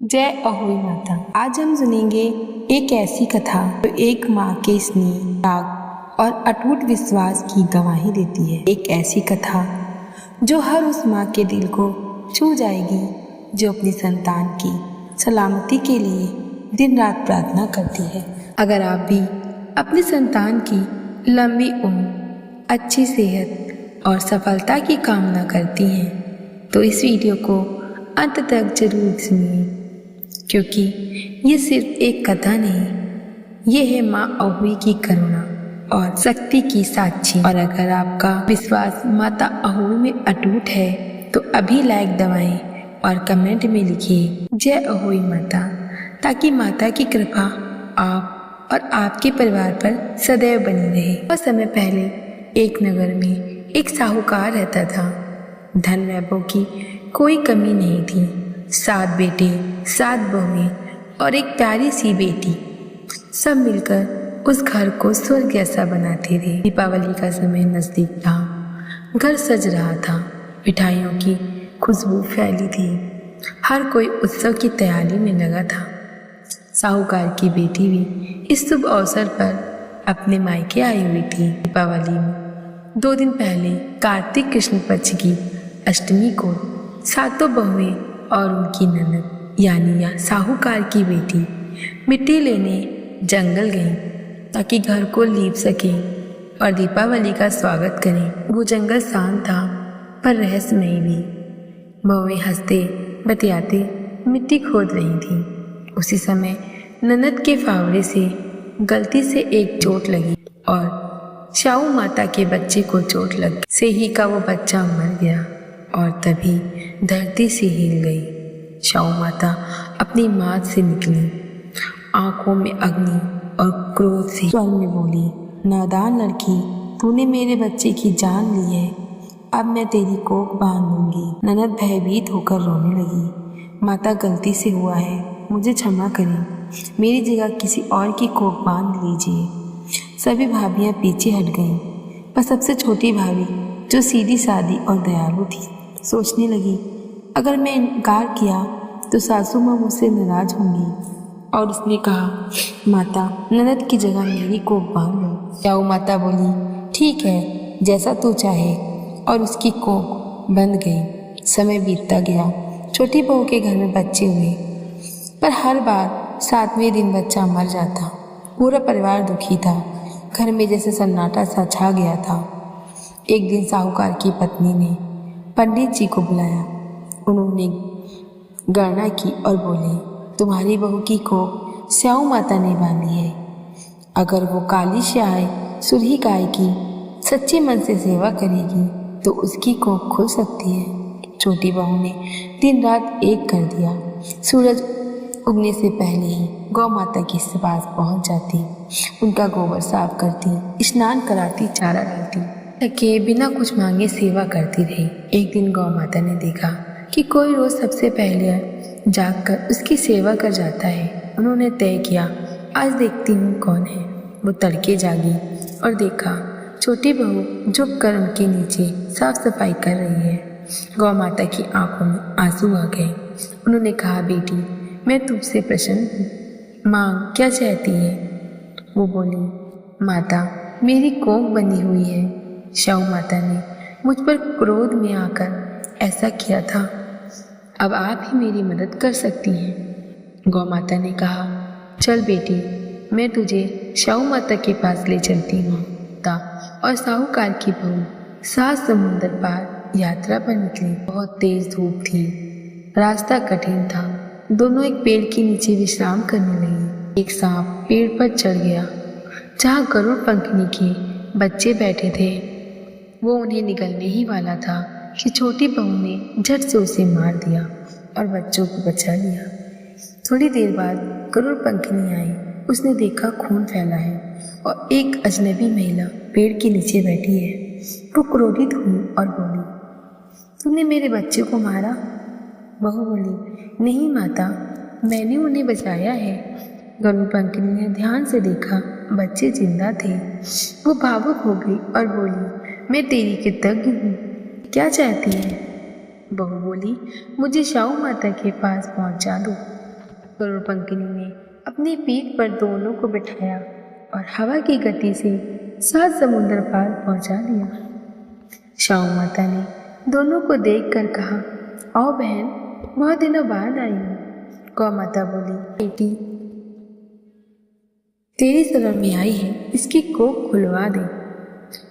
जय अहोई माता। आज हम सुनेंगे एक ऐसी कथा जो एक माँ के स्नेह, त्याग और अटूट विश्वास की गवाही देती है। एक ऐसी कथा जो हर उस माँ के दिल को छू जाएगी जो अपनी संतान की सलामती के लिए दिन रात प्रार्थना करती है। अगर आप भी अपनी संतान की लंबी उम्र, अच्छी सेहत और सफलता की कामना करती हैं तो इस वीडियो को अंत तक जरूर सुनिए, क्योंकि ये सिर्फ एक कथा नहीं, ये है माँ अहोई की करुणा और शक्ति की साक्षी। और अगर आपका विश्वास माता अहोई में अटूट है तो अभी लाइक दबाएं और कमेंट में लिखिए जय अहोई माता, ताकि माता की कृपा आप और आपके परिवार पर सदैव बनी रहे। कुछ समय पहले एक नगर में एक साहूकार रहता था। धन वैभव की कोई कमी नहीं थी। 7 बेटे, 7 बहुएं और एक प्यारी सी बेटी, सब मिलकर उस घर को स्वर्ग जैसा बनाते थे। दीपावली का समय नजदीक था। घर सज रहा था, मिठाइयों की खुशबू फैली थी। हर कोई उत्सव की तैयारी में लगा था। साहूकार की बेटी भी इस शुभ अवसर पर अपने मायके आई हुई थी। दीपावली में 2 दिन पहले कार्तिक कृष्ण पक्ष की अष्टमी को 7 बहुएं और उनकी ननद यानी साहूकार की बेटी मिट्टी लेने जंगल गईं ताकि घर को लीप सकें और दीपावली का स्वागत करें। वो जंगल शांत था पर रहस्यमयी भी। बहुएं हंसते बतियाते मिट्टी खोद रही थीं। उसी समय ननद के फावड़े से गलती से एक चोट लगी और शाहू माता के बच्चे को चोट लग से ही का वो बच्चा मर गया और तभी धरती से हिल गई। शाहू माता अपनी माँ से निकली, आंखों में अग्नि और क्रोध से स्वर में बोली, नादान लड़की, तूने मेरे बच्चे की जान ली है, अब मैं तेरी कोख बांध लूंगी। ननद भयभीत होकर रोने लगी, माता गलती से हुआ है, मुझे क्षमा करें, मेरी जगह किसी और की कोख बांध लीजिए। सभी भाभियां पीछे हट गईं, पर सबसे छोटी भाभी जो सीधी सादी और दयालु थी सोचने लगी, अगर मैं इनकार किया तो सासू माँ मुझसे नाराज होंगी। और उसने कहा, माता, ननद की जगह मेरी कोख बांध लो। शाहू माता बोली, ठीक है, जैसा तू चाहे, और उसकी कोख बंद गई। समय बीतता गया। छोटी बहू के घर में बच्चे हुए, पर हर बार 7वें दिन बच्चा मर जाता। पूरा परिवार दुखी था। घर में जैसे सन्नाटा सा छा गया था। एक दिन साहूकार की पत्नी ने पंडित जी को बुलाया। उन्होंने गणना की और बोले, तुम्हारी बहू की कोख स्याऊ माता ने बांधी है। अगर वो काली स्याह सुरही गाय की सच्चे मन से सेवा करेगी तो उसकी कोख खुल सकती है। छोटी बहू ने दिन रात एक कर दिया। सूरज उगने से पहले ही गौ माता के पास पहुंच जाती, उनका गोबर साफ करती, स्नान कराती, चारा डालती, थके बिना कुछ मांगे सेवा करती रही। एक दिन गौ माता ने देखा कि कोई रोज सबसे पहले जागकर उसकी सेवा कर जाता है। उन्होंने तय किया, आज देखती हूँ कौन है। वो तड़के जागी और देखा छोटी बहू झुक कर उनके नीचे साफ सफाई कर रही है। गौ माता की आंखों में आंसू आ गए। उन्होंने कहा, बेटी, मैं तुमसे प्रसन्न हूँ, मांग क्या चाहती है? वो बोली, माता, मेरी कोख बंधी हुई है। शाहू माता ने मुझ पर क्रोध में आकर ऐसा किया था, अब आप ही मेरी मदद कर सकती हैं। गौ माता ने कहा, चल बेटी, मैं तुझे शाहू माता के पास ले चलती हूँ। और साहूकार की बहू 7 समुंदर पार यात्रा पर निकली। बहुत तेज धूप थी, रास्ता कठिन था। दोनों एक पेड़ के नीचे विश्राम करने लगी। एक सांप पेड़ पर चढ़ गया जहाँ गरुड़ पंखनी के बच्चे बैठे थे। वो उन्हें निगलने ही वाला था कि छोटी बहू ने झट से उसे मार दिया और बच्चों को बचा लिया। थोड़ी देर बाद गरुड़ पंखनी आई। उसने देखा खून फैला है और एक अजनबी महिला पेड़ के नीचे बैठी है। वो क्रोधित हुई और बोली, तुमने मेरे बच्चे को मारा? बहू बोली, नहीं माता, मैंने उन्हें बचाया है। गरुड़ पंखनी ने ध्यान से देखा, बच्चे जिंदा थे। वो भावुक हो गई और बोली, मैं तेरी कृतज्ञ हूँ, क्या चाहती है? बहू बोली, मुझे शाहू माता के पास पहुँचा दो। गरुड़पंखिनी ने अपनी पीठ पर दोनों को बिठाया और हवा की गति से 7 समुंदर पार पहुंचा दिया। शाहू माता ने दोनों को देखकर कहा, आओ बहन, बहुत दिनों बाद आई हूँ। गौ माता बोली, बेटी तेरी शरण में आई है, इसकी कोख खुलवा दे।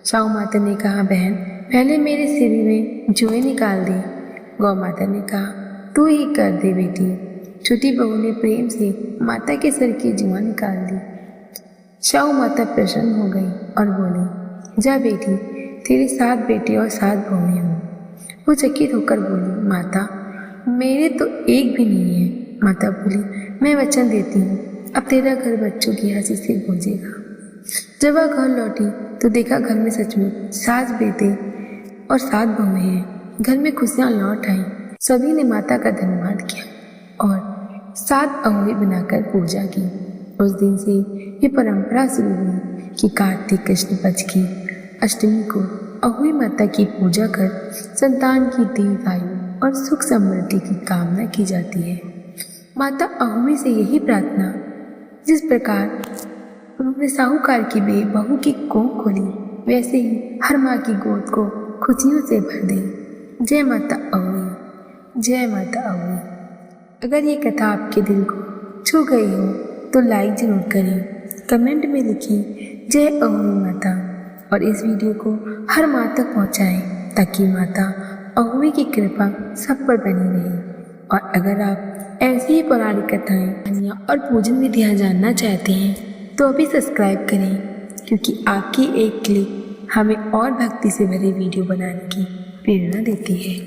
शाहू माता ने कहा, बहन पहले मेरे सिर में जुएं निकाल दे। गौ माता ने कहा, तू ही कर दे बेटी। छोटी बहू ने प्रेम से माता के सर की जुआ निकाल दी। शाहू माता प्रसन्न हो गई और बोली, जा बेटी, तेरे 7 बेटे और 7 बहुएं हों। वो चकित होकर बोली, माता मेरे तो एक भी नहीं है। माता बोली, मैं वचन देती हूँ, अब तेरा घर बच्चों की हंसी से गूंजेगा। जब वह घर लौटी तो देखा घर में सचमुच 7 बेटे और 7 बहुएं हैं। घर में खुशियाँ लौट आई। सभी ने माता का धन्यवाद किया और 7 अहोई बनाकर पूजा की। उस दिन से ये परंपरा शुरू हुई कि कार्तिक कृष्ण पक्ष की अष्टमी को अहोई माता की पूजा कर संतान की दीर्घायु और सुख समृद्धि की कामना की जाती है। माता अहोई से यही प्रार्थना, जिस प्रकार उन्होंने साहूकार की बहू की कोख खोली, वैसे ही हर माँ की गोद को खुशियों से भर दे। जय माता अहोई, जय माता अहोई। अगर ये कथा आपके दिल को छू गई हो तो लाइक जरूर करें, कमेंट में लिखिए जय अहोई माता और इस वीडियो को हर माँ तक पहुँचाएं ताकि माता अहोई की कृपा सब पर बनी रहे। और अगर आप ऐसी ही पौराणिक कथाएं और पूजन विधियाँ जानना चाहते हैं तो अभी सब्सक्राइब करें, क्योंकि आपकी एक क्लिक हमें और भक्ति से भरे वीडियो बनाने की प्रेरणा देती है।